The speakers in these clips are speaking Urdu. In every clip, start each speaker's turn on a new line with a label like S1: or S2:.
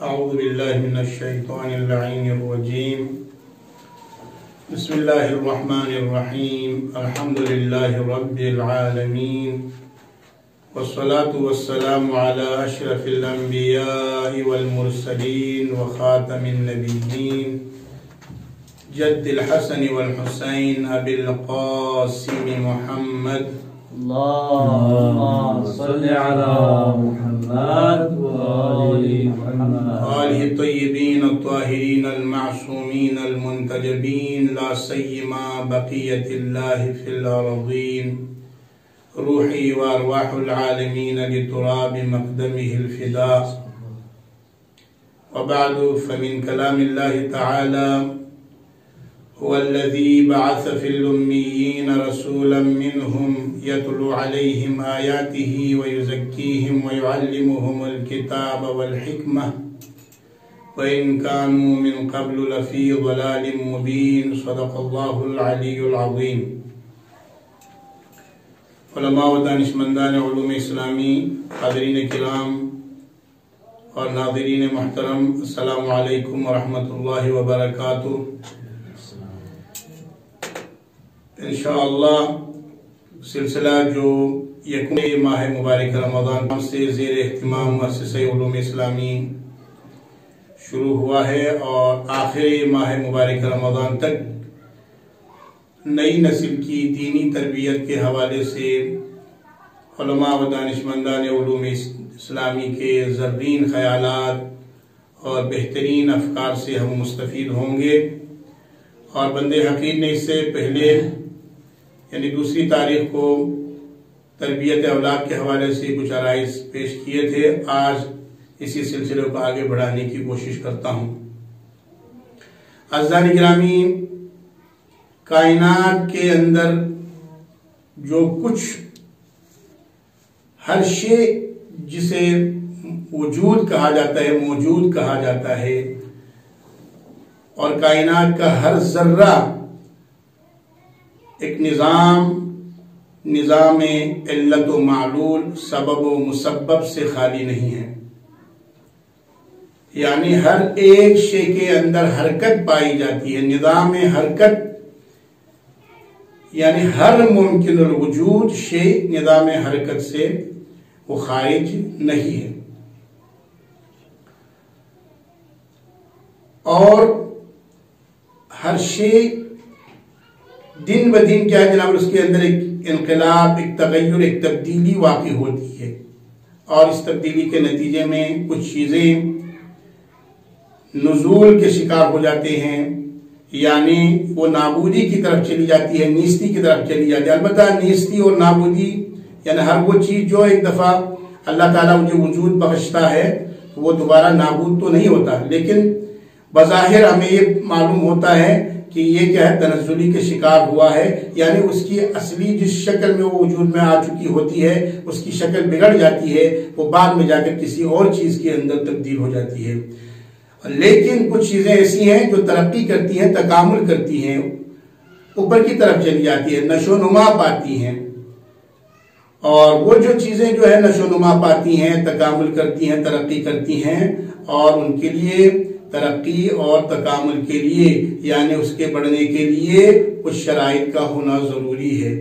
S1: أعوذ بالله من الشيطان اللعين الرجيم. بسم الله الرحمن الرحيم. الحمد لله رب العالمين، والصلاة والسلام على أشرف الأنبياء والمرسلين وخاتم النبيين جد الحسن والحسين أبي القاسم محمد
S2: اللهم صل على محمد وآل محمد
S1: آله الطيبين الطاهرين المعصومين المنتجبين، لا سيما بقية الله في الأرضين، روحي وأرواح العالمين لتراب مقدمه الفداء. وبعد، فمن كلام الله تعالى: هو الذي بعث في الأميين رسولا منهم يتلو عليهم آياته ويزكيهم ويعلمهم الكتاب والحكمة وإن كانوا من قبل لفي ضلال مبين. صدق الله العلي العظيم. علماء و دانشمندان علوم اسلامی، حاضرین کرام اور ناظرین محترم، السلام علیکم ورحمۃ اللہ وبرکاتہ. انشاءاللہ سلسلہ جو یکم ماہ مبارک رمضان سے زیر اہتمام مؤسسہ علوم اسلامی شروع ہوا ہے اور آخر ماہ مبارک رمضان تک نئی نسل کی دینی تربیت کے حوالے سے علماء و دانشمندان علوم اسلامی کے زرین خیالات اور بہترین افکار سے ہم مستفید ہوں گے. اور بند حقیر نے اس سے پہلے یعنی 2 تاریخ کو تربیت اولاد کے حوالے سے کچھ عرائض پیش کیے تھے. آج اسی سلسلے کو آگے بڑھانے کی کوشش کرتا ہوں. عزیزان گرامی، کائنات کے اندر جو کچھ ہر شے جسے وجود کہا جاتا ہے، موجود کہا جاتا ہے، اور کائنات کا ہر ذرہ ایک نظام علت و معلول، سبب و مسبب سے خالی نہیں ہے. یعنی ہر ایک شے کے اندر حرکت پائی جاتی ہے. نظام حرکت یعنی ہر ممکن الوجود شے نظام حرکت سے وہ خارج نہیں ہے. اور ہر شے دن بدن کیا ہے جناب، اس کے اندر ایک انقلاب، ایک تغیر، ایک تبدیلی واقع ہوتی ہے. اور اس تبدیلی کے نتیجے میں کچھ چیزیں نزول کے شکار ہو جاتے ہیں، یعنی وہ نابودی کی طرف چلی جاتی ہے، نیستی کی طرف چلی جاتی ہے. البتہ نیستی اور نابودی یعنی ہر وہ چیز جو ایک دفعہ اللہ تعالیٰ مجھے وجود بخشتا ہے وہ دوبارہ نابود تو نہیں ہوتا، لیکن بظاہر ہمیں یہ معلوم ہوتا ہے کہ یہ کیا ہے، تنزلی کے شکار ہوا ہے. یعنی اس کی اصلی جس شکل میں وہ وجود میں آ چکی ہوتی ہے اس کی شکل بگڑ جاتی ہے، وہ بعد میں جا کر کسی اور چیز کے اندر تبدیل ہو جاتی ہے. لیکن کچھ چیزیں ایسی ہیں جو ترقی کرتی ہیں، تکامل کرتی ہیں، اوپر کی طرف چلی جاتی ہے، نشو و نما پاتی ہیں. اور وہ جو چیزیں جو ہے نشو و نما پاتی ہیں، تکامل کرتی ہیں، ترقی کرتی ہیں، اور ان کے لیے ترقی اور تکامل کے لیے یعنی اس کے بڑھنے کے لیے کچھ شرائط کا ہونا ضروری ہے.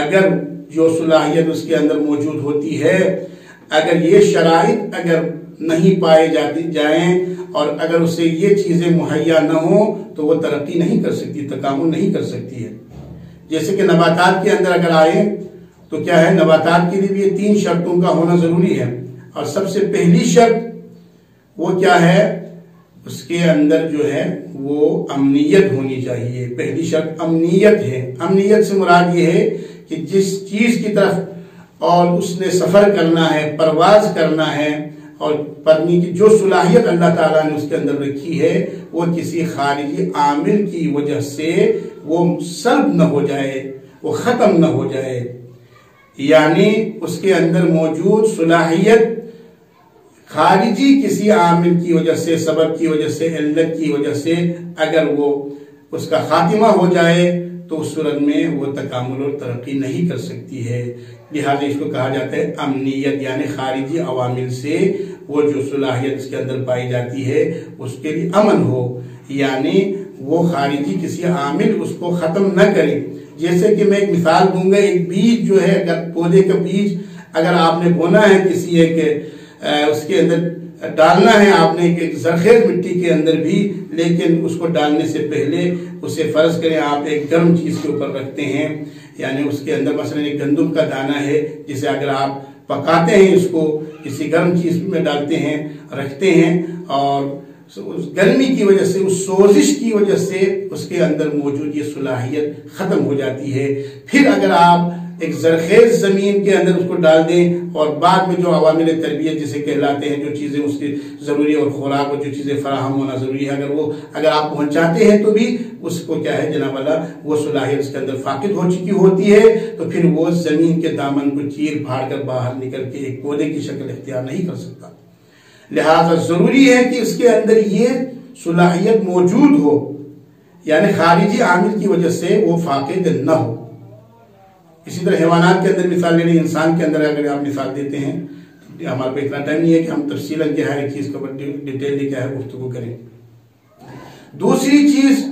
S1: اگر جو صلاحیت اس کے اندر موجود ہوتی ہے، اگر یہ شرائط اگر نہیں پائے جائیں اور اگر اسے یہ چیزیں مہیا نہ ہوں تو وہ ترقی نہیں کر سکتی، تکامل نہیں کر سکتی ہے. جیسے کہ نباتات کے اندر اگر آئے تو کیا ہے، نباتات کے لیے بھی یہ 3 شرطوں کا ہونا ضروری ہے. اور سب سے پہلی شرط وہ کیا ہے، اس کے اندر جو ہے وہ امنیت ہونی چاہیے. پہلی شرط امنیت ہے. امنیت سے مراد یہ ہے کہ جس چیز کی طرف اور اس نے سفر کرنا ہے، پرواز کرنا ہے، اور پڑھنے کی جو صلاحیت اللہ تعالیٰ نے اس کے اندر رکھی ہے وہ کسی خارجی عامل کی وجہ سے وہ سلب نہ ہو جائے، وہ ختم نہ ہو جائے. یعنی اس کے اندر موجود صلاحیت خارجی کسی عامل کی وجہ سے، سبب کی وجہ سے، علت کی وجہ سے اگر وہ اس کا خاتمہ ہو جائے تو اس صورت میں وہ تکامل اور ترقی نہیں کر سکتی ہے. لہذا اس کو کہا جاتا ہے امنیت، یعنی خارجی عوامل سے وہ جو صلاحیت اس کے اندر پائی جاتی ہے اس کے لیے امن ہو، یعنی وہ خارجی کسی عامل اس کو ختم نہ کرے۔ جیسے کہ میں ایک مثال دوں گا، ایک بیج جو ہے، اگر پودے کا بیج اگر آپ نے بونا ہے کسی ایک اس کے اندر ڈالنا ہے آپ نے ایک زرخیز مٹی کے اندر بھی، لیکن اس کو ڈالنے سے پہلے اسے فرض کریں آپ ایک گرم چیز کے اوپر رکھتے ہیں، یعنی اس کے اندر مثلا ایک گندم کا دانہ ہے جسے اگر آپ پکاتے ہیں اس کو کسی گرم چیز میں ڈالتے ہیں رکھتے ہیں، اور اس گرمی کی وجہ سے، اس سوزش کی وجہ سے اس کے اندر موجود یہ صلاحیت ختم ہو جاتی ہے۔ پھر اگر آپ ایک زرخیز زمین کے اندر اس کو ڈال دیں اور بعد میں جو عوامل تربیت جسے کہلاتے ہیں، جو چیزیں اس کی ضروری اور خوراک اور جو چیزیں فراہم ہونا ضروری ہے، اگر آپ پہنچاتے ہیں تو بھی اس کو کیا ہے جناب اللہ، وہ صلاحیت اس کے اندر فاقد ہو چکی ہوتی ہے، تو پھر وہ زمین کے دامن کو چیر پھاڑ کر باہر نکل کے ایک پودے کی شکل اختیار نہیں کر سکتا۔ لہذا ضروری ہے کہ اس کے اندر یہ صلاحیت موجود ہو، یعنی خارجی عامل کی وجہ سے وہ فاقد نہ ہو۔ اسی طرح حیوانات کے اندر مثال لینے، انسان کے اندر اگر آپ مثال دیتے ہیں، ہمارے پہ اتنا ٹائم نہیں ہے کہ ہم تفصیلاً کیا ہے ایک چیز کا ڈیٹیل کیا ہے گفتگو کریں۔ دوسری چیز،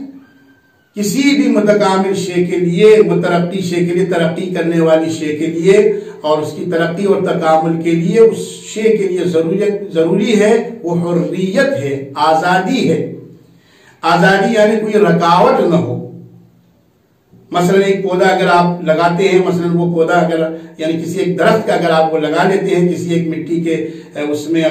S1: کسی بھی متکامل شے کے لیے، مترقی شے کے لیے، ترقی کرنے والی شے کے لیے اور اس کی ترقی اور تکامل کے لیے، اس شے کے لیے ضروری ہے وہ حریت ہے، آزادی ہے۔ آزادی یعنی کوئی رکاوٹ نہ ہو۔ مثلا ایک پودا اگر آپ لگاتے ہیں، مثلا وہ پودا اگر یعنی کسی ایک درخت کا اگر آپ وہ لگا لیتے ہیں کسی ایک مٹی کے اس میں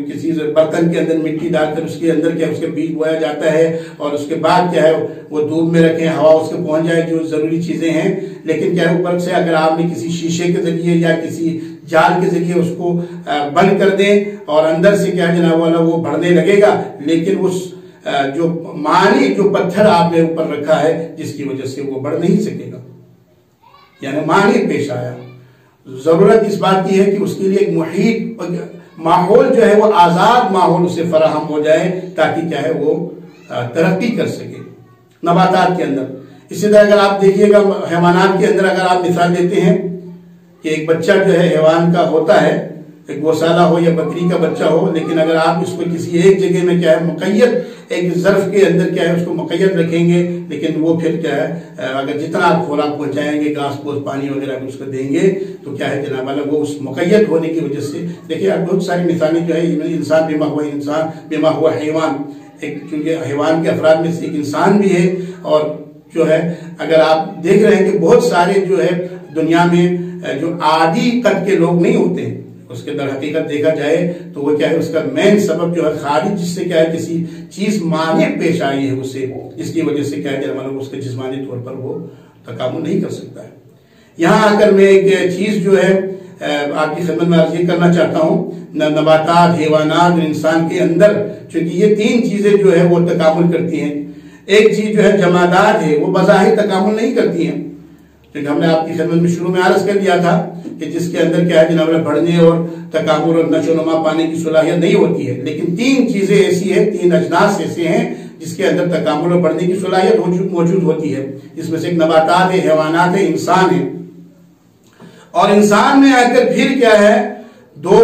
S1: کسی برتن کے اندر مٹی ڈال کر اس کے اندر کیا اس کے بیج بویا جاتا ہے، اور اس کے بعد کیا ہے وہ دھوپ میں رکھیں، ہوا اس کے پہنچ جائے، جو ضروری چیزیں ہیں، لیکن کیا ہے اوپر سے اگر آپ نے کسی شیشے کے ذریعے یا کسی جال کے ذریعے اس کو بند کر دیں اور اندر سے کیا جناب والا وہ بڑھنے لگے گا، لیکن اس جو معنی جو پتھر آپ نے اوپر رکھا ہے جس کی وجہ سے وہ بڑھ نہیں سکے گا، یعنی معنی پیش آیا۔ ضرورت اس بات کی ہے کہ اس کے لیے ایک محیط ماحول جو ہے وہ آزاد ماحول اسے فراہم ہو جائے تاکہ کیا ہے وہ ترقی کر سکے۔ نباتات کے اندر اسی طرح اگر آپ دیکھیے گا حیوانات کے اندر اگر آپ مثال دیتے ہیں کہ ایک بچہ جو ہے حیوان کا ہوتا ہے، ایک گوسالہ ہو یا بکری کا بچہ ہو، لیکن اگر آپ اس کو کسی ایک جگہ میں کیا ہے مقید ایک ظرف کے اندر کیا ہے اس کو مقید رکھیں گے، لیکن وہ پھر کیا ہے اگر جتنا آپ خوراک پہنچائیں گے، گھاس پھوس پانی وغیرہ اس کو دیں گے تو کیا ہے جناب والا وہ اس مقید ہونے کی وجہ سے، دیکھیے آپ بہت ساری مثالیں جو ہے انسان بیما ہوا انسان بیما ہوا حیوان، ایک چونکہ حیوان کے افراد میں سے ایک انسان بھی ہے، اور جو ہے اگر آپ دیکھ رہے ہیں کہ بہت سارے جو ہے دنیا میں جو عادی قد کے لوگ نہیں ہوتے ہیں، اس کے در حقیقت دیکھا جائے تو وہ کیا ہے اس کا مین سبب جو ہے خارج جس سے کیا ہے کسی چیز مانع پیش آئی ہے اسے، جس کی وجہ سے کیا ہے جناب اس کے جسمانی طور پر وہ تکامل نہیں کر سکتا ہے۔ یہاں اگر میں ایک چیز جو ہے آپ کی خدمت میں عرض کرنا چاہتا ہوں، نباتات، حیوانات اور انسان کے اندر چونکہ یہ تین چیزیں جو ہے وہ تکامل کرتی ہیں، ایک چیز جو ہے جمادات ہے وہ بظاہر تکامل نہیں کرتی ہیں، کیونکہ ہم نے آپ کی خدمت میں شروع میں عرض کر دیا تھا کہ جس کے اندر کیا ہے جناب بڑھنے اور تکامل اور نشو و نما پانے کی صلاحیت نہیں ہوتی ہے، لیکن تین چیزیں ایسی ہیں، تین اجناس ایسے ہیں جس کے اندر تکامل اور بڑھنے کی صلاحیت موجود ہوتی ہے، جس میں سے ایک نباتات ہے، حیوانات ہے، انسان ہے۔ اور انسان میں آ کر پھر کیا ہے دو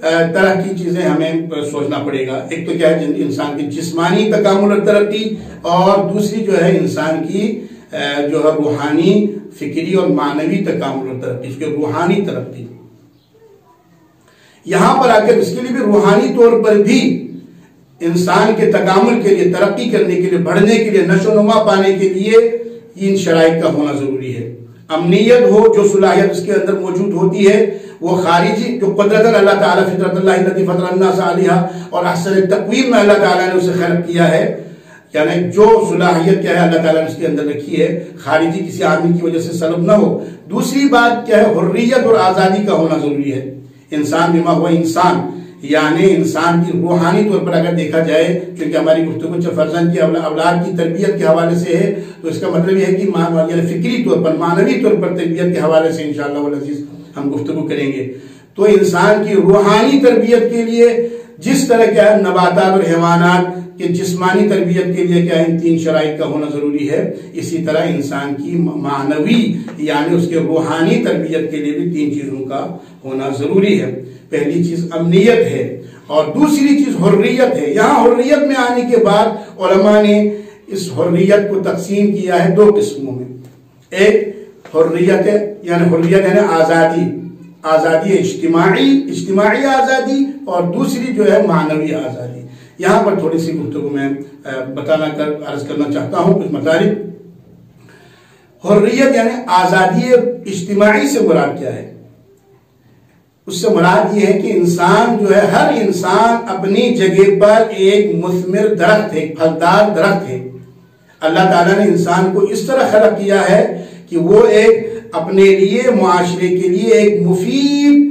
S1: طرح کی چیزیں ہمیں سوچنا پڑے گا، ایک تو کیا ہے انسان کی جسمانی تکامل اور ترقی، اور دوسری جو ہے انسان کی جو ہے روحانی، فکری اور معنوی تکامل اور ترقی، اس کے روحانی ترقی۔ یہاں پر آ کر اس کے لیے بھی روحانی طور پر بھی انسان کے تکامل کے لیے، ترقی کرنے کے لیے، بڑھنے کے لیے، نشو و نما پانے کے لیے ان شرائط کا ہونا ضروری ہے۔ امنیت ہو، جو صلاحیت اس کے اندر موجود ہوتی ہے وہ خارجی جو قدرت اللہ تعالیٰ فطرت اللہ التي فطر الناس علیہا اور احسن تقویم میں اللہ تعالیٰ نے اسے خلق کیا ہے، یعنی جو صلاحیت کیا ہے اللہ تعالیٰ نے اس کے اندر رکھی ہے خارجی کسی عامل کی وجہ سے سلب نہ ہو۔ دوسری بات کیا ہے حریت اور آزادی کا ہونا ضروری ہے۔ انسان بیما ہوا انسان، یعنی انسان کی روحانی طور پر اگر دیکھا جائے، چونکہ ہماری گفتگو فرزند کی اولاد کی تربیت کے حوالے سے ہے، تو اس کا مطلب یہ ہے کہ یعنی فکری طور پر، معنوی طور پر تربیت کے حوالے سے انشاءاللہ والعزیز ہم گفتگو کریں گے۔ تو انسان کی روحانی تربیت کے لیے جس طرح کیا ہے نباتات اور حیوانات کہ جسمانی تربیت کے لیے کیا ان تین شرائط کا ہونا ضروری ہے، اسی طرح انسان کی معنوی یعنی اس کے روحانی تربیت کے لیے بھی تین چیزوں کا ہونا ضروری ہے۔ پہلی چیز امنیت ہے، اور دوسری چیز حریت ہے. یہاں حریت میں آنے کے بعد علماء نے اس حریت کو تقسیم کیا ہے 2 قسموں میں. ایک حریت ہے یعنی آزادی اجتماعی آزادی، اور دوسری جو ہے معنوی آزادی. یہاں پر تھوڑی سی گفتگو میں عرض کرنا چاہتا ہوں کچھ مطالب. حریت یعنی آزادی اجتماعی سے مراد کیا ہے؟ اس سے مراد یہ ہے کہ انسان جو ہے، ہر انسان اپنی جگہ پر ایک مثمر درخت ہے، ایک پھلدار درخت ہے. اللہ تعالیٰ نے انسان کو اس طرح خلق کیا ہے کہ وہ ایک اپنے لیے، معاشرے کے لیے ایک مفید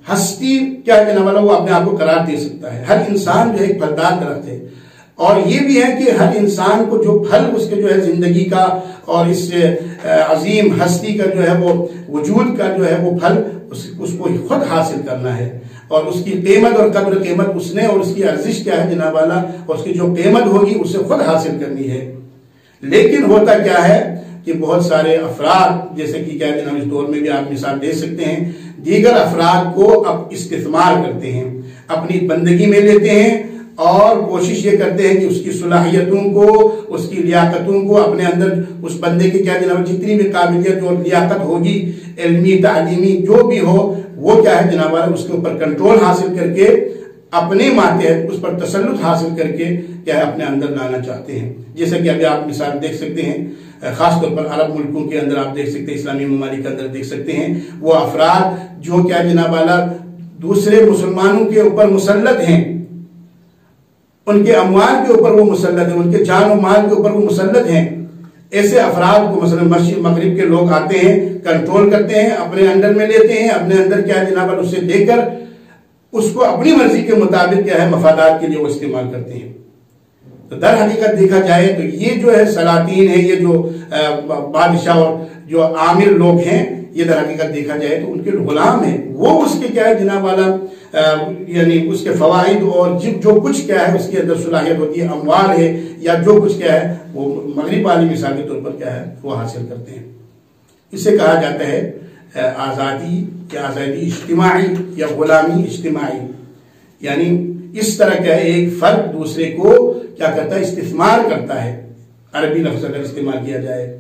S1: ہستی کیا کہنا والا وہ اپنے آپ کو قرار دے سکتا ہے. ہر انسان جو ہے ایک پھلدار درخت ہے. اور یہ بھی ہے کہ ہر انسان کو جو پھل اس کے جو ہے زندگی کا اور اس عظیم ہستی کا جو ہے وہ وجود کا جو ہے وہ پھل اس کو خود حاصل کرنا ہے. اور اس کی قیمت اور قدر قیمت اس نے، اور اس کی ارزش کیا ہے جناب والا، اور اس کی جو قیمت ہوگی اسے خود حاصل کرنی ہے. لیکن ہوتا کیا ہے کہ بہت سارے افراد، جیسے کہ کیا جناب اس دور میں بھی آپ مثال دے سکتے ہیں، دیگر افراد کو اب استثمار کرتے ہیں، اپنی بندگی میں لیتے ہیں اور کوشش یہ کرتے ہیں کہ اس کی صلاحیتوں کو، اس کی لیاقتوں کو اپنے اندر، اس بندے کی کیا جناب جتنی بھی قابلیت اور لیاقت ہوگی، علمی تعلیمی جو بھی ہو، وہ کیا ہے جناب والا اس کے اوپر کنٹرول حاصل کر کے اپنے ماتحت اس پر تسلط حاصل کر کے کیا ہے اپنے اندر لانا چاہتے ہیں. جیسے کہ ابھی آپ مثال دیکھ سکتے ہیں، خاص طور پر عرب ملکوں کے اندر آپ دیکھ سکتے ہیں، اسلامی ممالک کے اندر دیکھ سکتے ہیں، وہ افراد جو کیا جناب والا دوسرے مسلمانوں کے اوپر مسلط ہیں، ان کے اموال کے اوپر وہ مسلط ہیں، ان کے جان و مال کے اوپر وہ مسلط ہیں. ایسے افراد کو مثلا مشرق مغرب کے لوگ آتے ہیں، کنٹرول کرتے ہیں، اپنے انڈر میں لیتے ہیں، اپنے اندر کیا جناب والا اسے لے کر اس کو اپنی مرضی کے مطابق کیا ہے مفادات کے لیے وہ استعمال کرتے ہیں. تو در حقیقت دیکھا جائے تو یہ جو ہے سلاطین ہے، یہ جو بادشاہ اور جو عامر لوگ ہیں، یہ در حقیقت دیکھا جائے تو ان کے غلام ہیں. وہ اس کے کیا ہے جناب والا یعنی اس کے فوائد اور جو کچھ کیا ہے اس کے اندر صلاحیت ہوتی ہے، اموال ہے یا جو کچھ کیا ہے وہ مغرب والی مثال کے طور پر کیا ہے وہ حاصل کرتے ہیں. اسے کہا جاتا ہے آزادی یا آزادی اجتماعی یا غلامی اجتماعی. یعنی اس طرح کیا ہے ایک فرد دوسرے کو کیا کرتا ہے، استثمار کرتا ہے. عربی لفظ اگر استعمال کیا جائے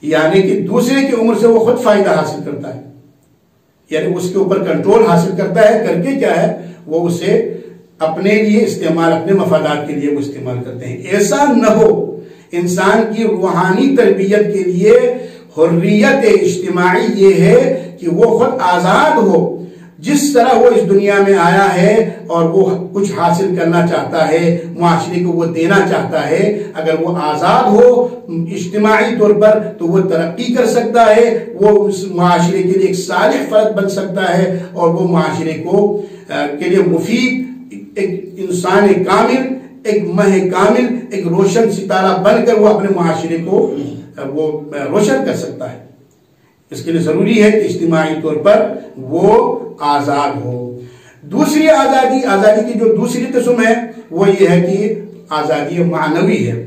S1: یعنی کہ دوسرے کی عمر سے وہ خود فائدہ حاصل کرتا ہے، یعنی اس کے اوپر کنٹرول حاصل کرتا ہے، کر کے کیا ہے وہ اسے اپنے لیے استعمال، اپنے مفادات کے لیے وہ استعمال کرتے ہیں. ایسا نہ ہو. انسان کی روحانی تربیت کے لیے حریت اجتماعی یہ ہے کہ وہ خود آزاد ہو. جس طرح وہ اس دنیا میں آیا ہے اور وہ کچھ حاصل کرنا چاہتا ہے، معاشرے کو وہ دینا چاہتا ہے، اگر وہ آزاد ہو اجتماعی طور پر تو وہ ترقی کر سکتا ہے، وہ اس معاشرے کے لیے ایک صالح فرد بن سکتا ہے، اور وہ معاشرے کو کے لیے مفید ایک انسان کامل، ایک مہ کامل، ایک روشن ستارہ بن کر وہ اپنے معاشرے کو وہ روشن کر سکتا ہے. اس کے لیے ضروری ہے کہ اجتماعی طور پر وہ آزاد ہو. دوسری آزادی کی جو دوسری قسم ہے وہ یہ ہے کہ آزادی معنوی ہے.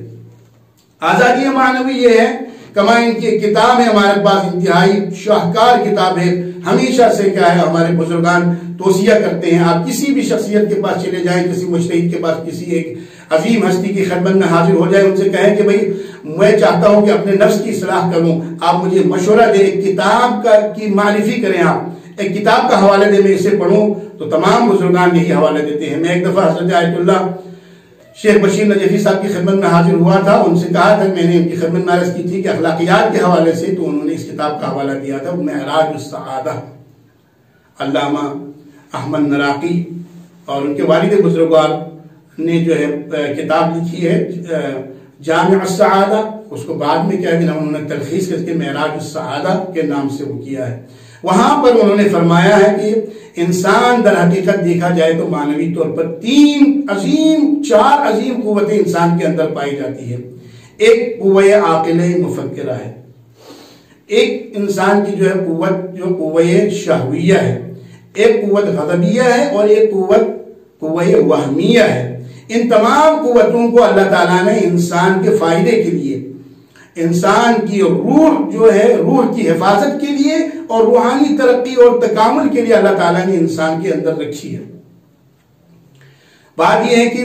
S1: آزادی معنوی یہ ہے، کما ان کی کتاب ہے ہمارے پاس، انتہائی شاہکار کتاب ہے، ہمیشہ سے کیا ہے ہمارے بزرگان توصیہ کرتے ہیں. آپ کسی بھی شخصیت کے پاس چلے جائیں، کسی مجتہد کے پاس، کسی ایک عظیم ہستی کی خدمت میں حاضر ہو جائے، ان سے کہیں کہ بھئی میں چاہتا ہوں کہ اپنے نفس کی اصلاح کروں، آپ مجھے مشورہ دیں، ایک کتاب کی معرفی کریں، آپ ایک کتاب کا حوالہ دیں، میں اسے پڑھوں. تو تمام بزرگان یہی حوالہ دیتے ہیں. میں ایک دفعہ حضرت آیت اللہ شیخ بشیر نجفی صاحب کی خدمت میں حاضر ہوا تھا، ان سے کہا تھا، میں نے ان کی خدمت میں عرض کی تھی کہ اخلاقیات کے حوالے سے، تو انہوں نے اس کتاب کا حوالہ دیا تھا، معراج السعادہ، علامہ احمد نراقی اور ان کے والد بزرگوار نے جو ہے کتاب لکھی ہے جامع السعادہ. اس کو بعد میں کیا ہے انہوں نے تلخیص کر کے معراج السعادہ کے نام سے وہ کیا ہے. وہاں پر انہوں نے فرمایا ہے کہ انسان در حقیقت دیکھا جائے تو معنوی طور پر چار عظیم قوتیں انسان کے اندر پائی جاتی ہے. ایک قوت عاقلہ مفکرہ ہے، ایک انسان کی جو ہے قوت جو قوت شہویہ ہے، ایک قوت غضبیہ ہے، اور ایک قوت وہمیہ ہے. ان تمام قوتوں کو اللہ تعالیٰ نے انسان کے فائدے کے لیے، انسان کی روح جو ہے، روح کی حفاظت کے لیے اور روحانی ترقی اور تکامل کے لیے اللہ تعالیٰ نے انسان کے اندر رکھی ہے. بات یہ ہے کہ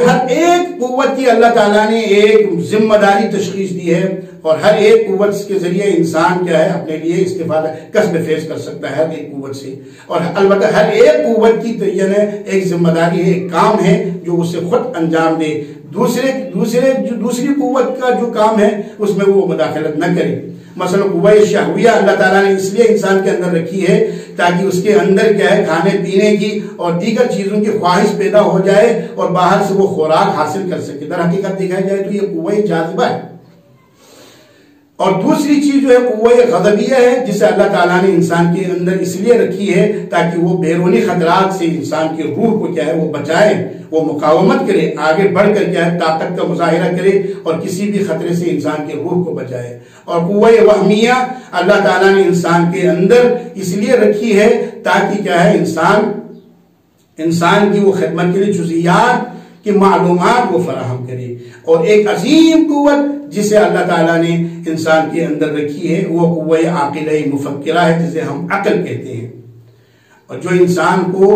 S1: ہر ایک قوت کی اللہ تعالیٰ نے ایک ذمہ داری تشخیص دی ہے، اور ہر ایک قوت کے ذریعے انسان کیا ہے اپنے لیے استفادہ کسب فیض کر سکتا ہے ہر ایک قوت سے. اور البتہ ہر ایک قوت کی ایک ذمہ داری ہے، ایک کام ہے جو اسے خود انجام دے، دوسری قوت کا جو کام ہے اس میں وہ مداخلت نہ کرے. مثلا قوہ شہویہ اللہ تعالیٰ نے اس لیے انسان کے اندر رکھی ہے تاکہ اس کے اندر کیا ہے کھانے پینے کی اور دیگر چیزوں کی خواہش پیدا ہو جائے اور باہر سے وہ خوراک حاصل کر سکے. در حقیقت دیکھا جائے تو یہ قوہ جاذبہ ہے. اور دوسری چیز جو ہے قوہ غضبیہ ہے، جسے اللہ تعالیٰ نے انسان کے اندر اس لیے رکھی ہے تاکہ وہ بیرونی خطرات سے انسان کی روح کو کیا ہے وہ بچائے، وہ مقاومت کرے، آگے بڑھ کر کیا ہے طاقت کا مظاہرہ کرے اور کسی بھی خطرے سے انسان کی روح کو بچائے. اور قوہ وہمیہ اللہ تعالیٰ نے انسان کے اندر اس لیے رکھی ہے تاکہ کیا ہے انسان کی وہ خدمت کے لیے جزئیات کی معلومات وہ فراہم کرے. اور ایک عظیم قوت جسے اللہ تعالیٰ نے انسان کے اندر رکھی ہے وہ قوہ عاقلہ مفکرہ ہے، جسے ہم عقل کہتے ہیں، اور جو انسان کو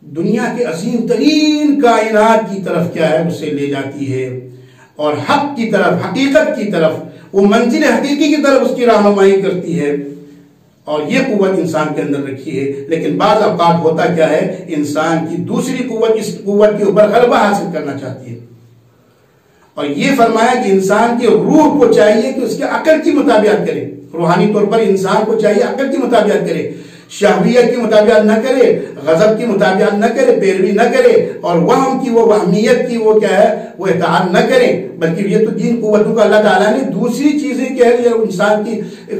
S1: دنیا کے عظیم ترین کائنات کی طرف کیا ہے اسے لے جاتی ہے، اور حق کی طرف، حقیقت کی طرف، وہ منزل حقیقی کی طرف اس کی رہنمائی کرتی ہے. اور یہ قوت انسان کے اندر رکھی ہے. لیکن بعض اوقات ہوتا کیا ہے انسان کی دوسری قوت اس قوت کے اوپر غلبہ حاصل کرنا چاہتی ہے، اور یہ فرمایا کہ انسان کی روح کو چاہیے کہ اس کے عقل کی مطابقت کرے. روحانی طور پر انسان کو چاہیے عقل کی مطابقت کرے، شہویت کی مطابقت نہ کرے، غضب کی مطابقت نہ کرے، پیروی نہ کرے، اور وہم کی، وہ وہمیت کی وہ کیا ہے وہ اطاعت نہ کرے. بلکہ یہ تو جن قوتوں کو اللہ تعالیٰ نے دوسری چیزیں کیا ہے انسان کی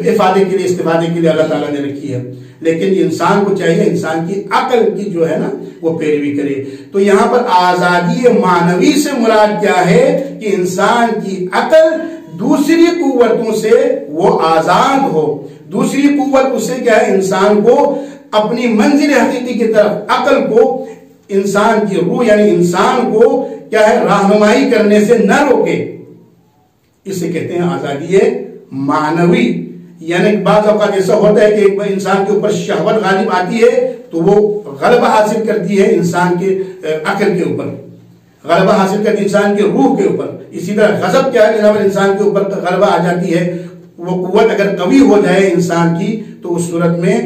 S1: افادے کے لیے، استفادے کے لیے اللہ تعالیٰ نے رکھی ہے. لیکن انسان کو چاہیے انسان کی عقل کی جو ہے نا وہ پیروی کرے. تو یہاں پر آزادی معنوی سے مراد کیا ہے کہ انسان کی عقل دوسری قوتوں سے وہ آزاد ہو. دوسری قوت اسے کیا ہے انسان کو اپنی منزل حقیقی کی طرف، عقل کو انسان کی روح یعنی انسان کو کیا ہے رہنمائی کرنے سے نہ روکے. اسے کہتے ہیں آزادی معنوی. یعنی بعض اوقات ایسا ہوتا ہے کہ ایک انسان کے اوپر شہوت غالب آتی ہے تو وہ غلبہ حاصل کرتی ہے انسان کے عقل کے اوپر، غلبہ حاصل کرتی ہے انسان کے روح کے اوپر. اسی طرح غضب کیا ہے جناب انسان کے اوپر غلبہ آ جاتی ہے. وہ قوت اگر قوی ہو جائے انسان کی تو اس صورت میں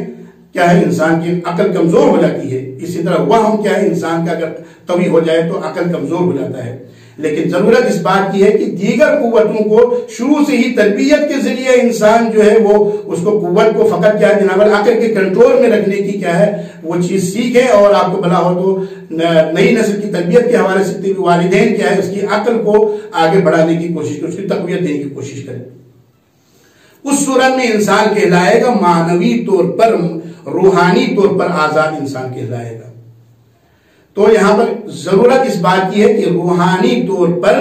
S1: کیا ہے انسان کی عقل کمزور ہو جاتی ہے. اسی طرح وہم کیا ہے انسان کا اگر قوی ہو جائے تو عقل کمزور ہو جاتا ہے. لیکن ضرورت اس بات کی ہے کہ دیگر قوتوں کو شروع سے ہی تربیت کے ذریعے انسان جو ہے وہ اس کو قوت کو فقط کیا ہے جناب عقل کے کنٹرول میں رکھنے کی کیا ہے وہ چیز سیکھے. اور آپ کو بلا ہو تو نئی نسل کی تربیت کے حوالے سے والدین کیا ہے اس کی عقل کو آگے بڑھانے کی کوشش کرے، اس کی تقویت دینے کی کوشش کرے. اس صورت میں انسان کہلائے گا معنوی طور پر، روحانی طور پر آزاد انسان کہلائے گا. تو یہاں پر ضرورت اس بات کی ہے کہ روحانی طور پر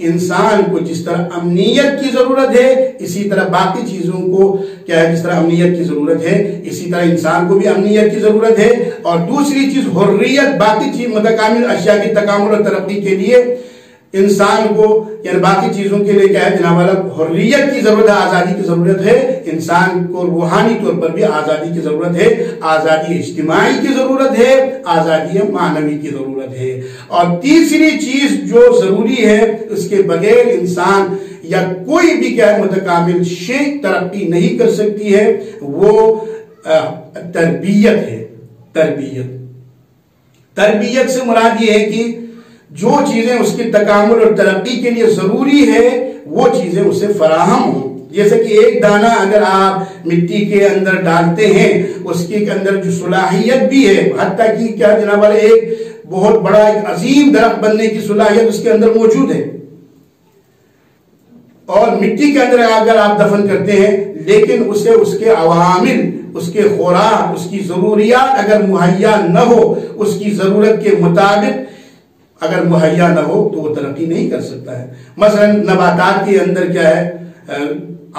S1: انسان کو جس طرح امنیت کی ضرورت ہے اسی طرح باقی چیزوں کو کیا ہے جس طرح امنیت کی ضرورت ہے اسی طرح انسان کو بھی امنیت کی ضرورت ہے. اور دوسری چیز حریت، باقی چیز متکامل اشیاء کی تکامل اور ترقی کے لیے انسان کو یعنی باقی چیزوں کے لیے کیا ہے جناب حریت کی ضرورت ہے، آزادی کی ضرورت ہے. انسان کو روحانی طور پر بھی آزادی کی ضرورت ہے، آزادی اجتماعی کی ضرورت ہے، آزادی معنوی کی ضرورت ہے. اور تیسری چیز جو ضروری ہے اس کے بغیر انسان یا کوئی بھی کیا ہے متکامل شے ترقی نہیں کر سکتی ہے، وہ تربیت ہے. تربیت سے مراد یہ ہے کہ جو چیزیں اس کی تکامل اور ترقی کے لیے ضروری ہے وہ چیزیں اسے فراہم ہوں. جیسے کہ ایک دانہ اگر آپ مٹی کے اندر ڈالتے ہیں اس کے اندر جو صلاحیت بھی ہے، حتیٰ کہ کیا جناب ایک بہت بڑا ایک عظیم درخت بننے کی صلاحیت اس کے اندر موجود ہے، اور مٹی کے اندر اگر آپ دفن کرتے ہیں لیکن اسے اس کے عوامل، اس کے خوراک، اس کی ضروریات اگر مہیا نہ ہو، اس کی ضرورت کے مطابق اگر مہیا نہ ہو تو وہ ترقی نہیں کر سکتا ہے. مثلا نباتات کے اندر کیا ہے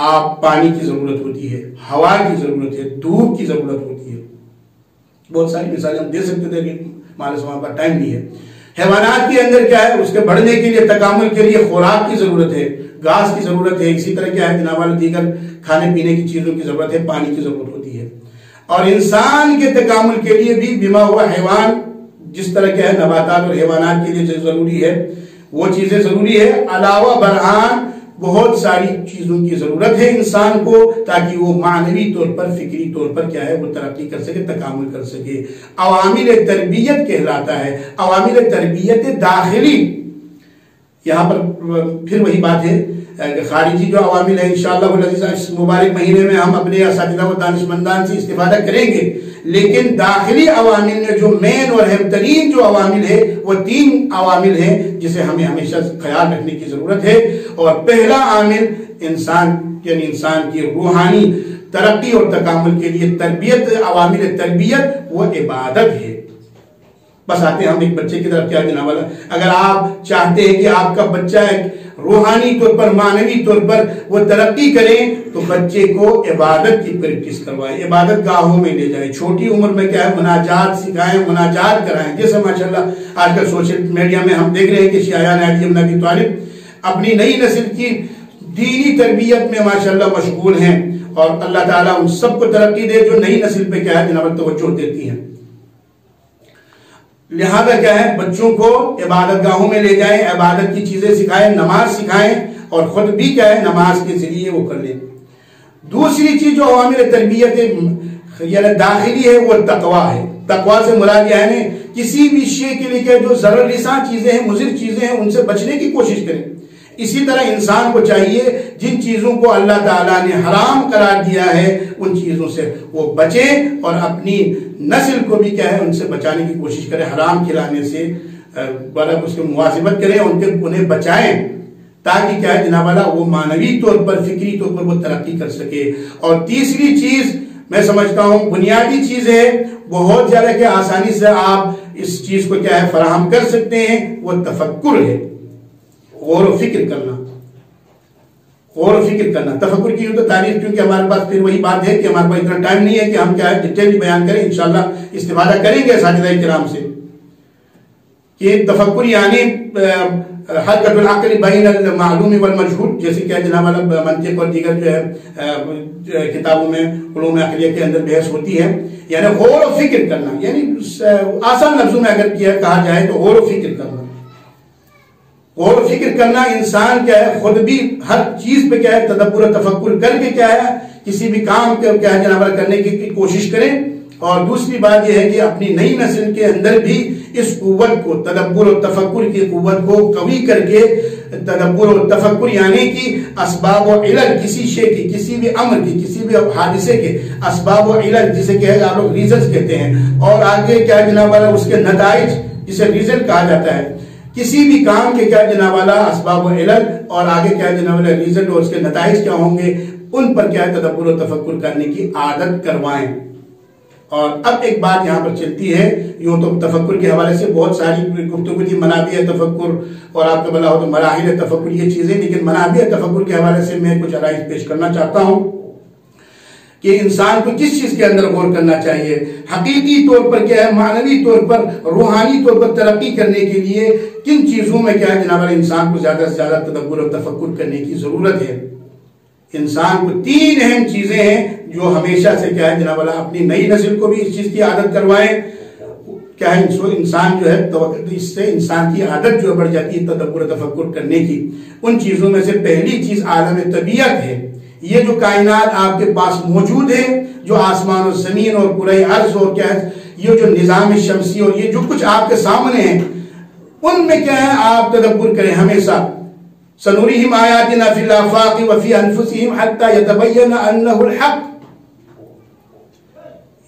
S1: آپ پانی کی ضرورت ہوتی ہے، ہوا کی ضرورت ہے، دھوپ کی ضرورت ہوتی ہے. بہت ساری مثالیں ہم دے سکتے تھے لیکن ہمارے وہاں پر ٹائم نہیں ہے. حیوانات کے اندر کیا ہے اس کے بڑھنے کے لیے، تکامل کے لیے خوراک کی ضرورت ہے، گھاس کی ضرورت ہے. اسی طرح کیا ہے جناب دیگر کھانے پینے کی چیزوں کی ضرورت ہے، پانی کی ضرورت ہوتی ہے. اور انسان کے تکامل کے لیے بھی بما ہوا حیوان جس طرح کیا ہے نباتات اور حیوانات کے لیے ضروری ہے وہ چیزیں ضروری ہے، علاوہ برآں بہت ساری چیزوں کی ضرورت ہے انسان کو تاکہ وہ معنوی طور پر فکری طور پر کیا ہے وہ ترقی کر سکے، تکامل کر سکے۔ عوامل تربیت کہلاتا ہے، عوامل تربیت داخلی۔ یہاں پر پھر وہی بات ہے، خارجی جو عوامل ہیں انشاءاللہ العزیز اس مبارک مہینے میں ہم اپنے اساتذہ و دانشمندان سے استفادہ کریں گے، لیکن داخلی عوامل میں جو مین اور اہم ترین جو عوامل ہے وہ 3 عوامل ہیں جسے ہمیں ہمیشہ خیال رکھنے کی ضرورت ہے۔ اور پہلا عامل انسان یعنی انسان کی روحانی ترقی اور تکامل کے لیے تربیت، عوامل تربیت وہ عبادت ہے۔ بس آتے ہیں ہم ایک بچے کی طرف، کیا جناب والا، اگر آپ چاہتے ہیں کہ آپ کا بچہ روحانی طور پر معنوی طور پر وہ ترقی کریں تو بچے کو عبادت کی پریکٹس کروائیں، عبادت گاہوں میں لے جائیں، چھوٹی عمر میں کیا ہے مناجات سکھائیں، مناجات کرائیں۔ جیسے ماشاءاللہ آج کل سوشل میڈیا میں ہم دیکھ رہے ہیں کہ شیعان علی بن ابی طالب اپنی نئی نسل کی دینی تربیت میں ماشاءاللہ مشغول ہیں، اور اللہ تعالیٰ ان سب کو ترقی دے جو نئی نسل پہ کیا ہے جناب توجہ دیتی ہیں۔ لہذا کیا ہے بچوں کو عبادت گاہوں میں لے جائیں، عبادت کی چیزیں سکھائیں، نماز سکھائیں، اور خود بھی کیا ہے نماز کے ذریعے وہ کر لیں۔ دوسری چیز جو عوامل تربیت یعنی داخلی ہے وہ تقویٰ ہے۔ تقویٰ سے مراد یہ ہے کسی بھی شے کے لیے کہ جو ضرر رساں چیزیں ہیں، مضر چیزیں ہیں، ان سے بچنے کی کوشش کریں۔ اسی طرح انسان کو چاہیے جن چیزوں کو اللہ تعالیٰ نے حرام قرار دیا ہے ان چیزوں سے وہ بچیں، اور اپنی نسل کو بھی کیا ہے ان سے بچانے کی کوشش کریں، حرام کھلانے سے اس کی مواظبت کریں، انہیں بچائیں، تاکہ کیا ہے جناب والا وہ معنوی طور پر فکری طور پر وہ ترقی کر سکے۔ اور تیسری چیز میں سمجھتا ہوں بنیادی چیز ہے، بہت زیادہ کہ آسانی سے آپ اس چیز کو کیا ہے فراہم کر سکتے ہیں، وہ تفکر ہے، غور و فکر کرنا، غور و فکر کرنا۔ تفکر کی تو تعریف کیونکہ ہمارے پاس پھر وہی بات ہے کہ ہمارے پاس اتنا ٹائم نہیں ہے کہ ہم کیا ہے ڈیٹیل بیان کریں، انشاءاللہ استفادہ کریں گے اساتذہ کرام سے، کہ تفکر یعنی حرکت العقل بین المعلوم والمجہول، جیسے کہ جناب منطق اور دیگر جو ہے کتابوں میں علوم عقلیہ کے اندر بحث ہوتی ہے، یعنی غور و فکر کرنا، یعنی آسان لفظوں میں اگر کہا جائے تو غور و فکر کرنا۔ غور و فکر کرنا انسان کیا ہے خود بھی ہر چیز پہ کیا ہے تدبر و تفکر کر کے کیا ہے کسی بھی کام کو کیا ہے جناب کرنے کی کوشش کریں۔ اور دوسری بات یہ ہے کہ اپنی نئی نسل کے اندر بھی اس قوت کو، تدبر و تفکر کی قوت کو قوی کر کے، تدبر و تفکر یعنی کہ اسباب و علل کسی شے کی، کسی بھی امر کی، کسی بھی حادثے کے اسباب و علل جسے کہ آپ لوگ ریزنز کہتے ہیں، اور آگے کیا جناب والا اس کے نتائج جسے ریزن کہا جاتا ہے، کسی بھی کام کے کیا جناب والا اسباب و علل اور آگے کیا جناب والا ریزن اور اس کے نتائج کیا ہوں گے، ان پر کیا تدبر و تفکر کرنے کی عادت کروائیں۔ اور اب ایک بات یہاں پر چلتی ہے، یوں تو تفکر کے حوالے سے بہت ساری گفتگو تھی، منابع تفکر اور آپ کو بلا ہو تو مراحل تفکر یہ چیزیں، لیکن منابع تفکر کے حوالے سے میں کچھ رائے پیش کرنا چاہتا ہوں کہ انسان کو کس چیز کے اندر غور کرنا چاہیے، حقیقی طور پر کیا ہے، معنوی طور پر، روحانی طور پر ترقی کرنے کے لیے کن چیزوں میں کیا ہے جناب انسان کو زیادہ سے زیادہ تدبر و تفکر کرنے کی ضرورت ہے۔ انسان کو 3 اہم چیزیں ہیں جو ہمیشہ سے کیا ہے جناب اپنی نئی نسل کو بھی اس چیز کی عادت کروائیں، کیا ہے انسان جو ہے اس سے انسان کی عادت جو بڑھ جاتی ہے تدبر و تفکر کرنے کی۔ ان چیزوں میں سے پہلی چیز عالم طبیعت ہے، یہ جو کائنات آپ کے پاس موجود ہے، جو آسمان اور زمین اور کرۂ ارض اور کیا ہے یہ جو نظام شمسی اور یہ جو کچھ آپ کے سامنے ہیں، ان میں کیا ہے آپ تدبر کریں ہمیشہ۔ سنریہم آیاتنا فی الآفاق وفی انفسہم حتی یتبین انہ الحق،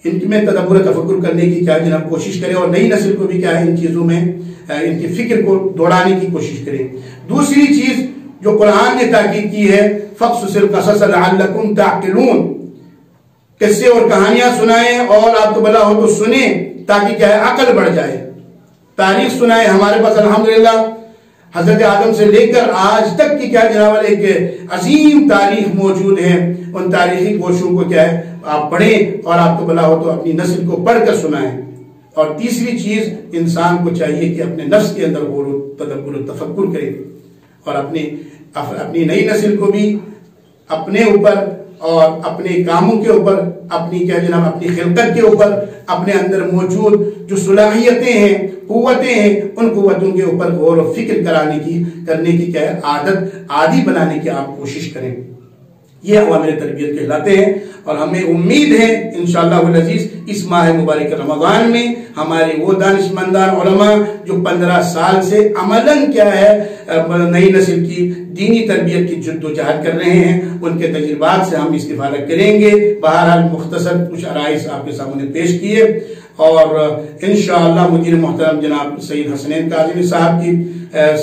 S1: ان میں تدبر و تفکر کرنے کی کیا جناب کوشش کریں، اور نئی نسل کو بھی کیا ہے ان چیزوں میں ان کی فکر کو دوڑانے کی کوشش کریں۔ دوسری چیز جو قرآن نے تاکید کی ہے، فقصص القصص لعلکم تعقلون، قصے اور کہانیاں سنائیں اور آپ کو بلا ہو تو سنیں تاکہ کیا ہے عقل بڑھ جائے۔ تاریخ سنائیں، ہمارے پاس الحمدللہ حضرت آدم سے لے کر آج تک کی کیا جناب ایک عظیم تاریخ موجود ہے، ان تاریخی گوشوں کو کیا ہے آپ پڑھیں اور آپ کو بلا ہو تو اپنی نسل کو پڑھ کر سنائیں۔ اور تیسری چیز انسان کو چاہیے کہ اپنے نفس کے اندر غور و تدبر و تفکر کرے، اور اپنی نئی نسل کو بھی اپنے اوپر اور اپنے کاموں کے اوپر، اپنی کیا جناب اپنی خلقت کے اوپر، اپنے اندر موجود جو صلاحیتیں ہیں قوتیں ہیں ان قوتوں کے اوپر غور و فکر کرنے کی کیا ہے عادی بنانے کی آپ کوشش کریں. یہ عوامل تربیت کہلاتے ہیں. اور ہمیں امید ہے انشاءاللہ العزیز اس ماہ مبارک رمضان میں ہمارے وہ دانشمندان علماء جو 15 سال سے عملاً کیا ہے نئی نسل کی دینی تربیت کی جد و جہد کر رہے ہیں، ان کے تجربات سے ہم استفادہ کریں گے. بہرحال مختصر کچھ آرائز آپ کے سامنے پیش کیے، اور انشاءاللہ مدیر محترم جناب سید حسنین کاظمی صاحب کی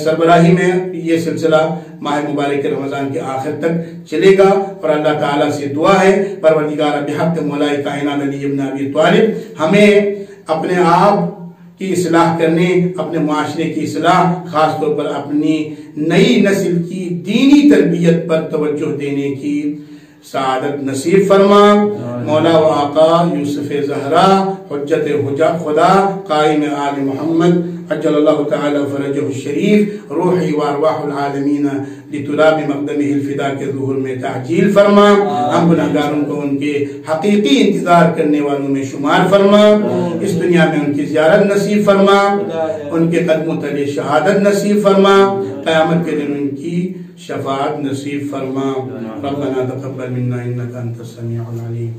S1: سربراہی میں یہ سلسلہ ماہ مبارک رمضان کے آخر تک چلے گا. اور اللہ تعالیٰ سے دعا ہے پروردگار بحق مولا کائنات علی ابن ابی طالب ہمیں اپنے آپ کی اصلاح کرنے، اپنے معاشرے کی اصلاح، خاص طور پر اپنی نئی نسل کی دینی تربیت پر توجہ دینے کی سعادت نصیب فرما. مولا و آقا یوسف زہرا حجت خدا قائم آل محمد عجل اللہ تعالی فرجہ الشریف روحی و ارواح العالمین لطلاب مقدمہ الفدا کے ظہور میں تعجیل فرما. ہم گناہگاروں کو ان کے حقیقی انتظار کرنے والوں میں شمار فرما. اس دنیا میں ان کی زیارت نصیب فرما، ان کے قدموں تلے شہادت نصیب فرما، قیامت کے دن ان کی شفاعت نصیب فرما. ربنا تقبل منا انك انت السميع العليم.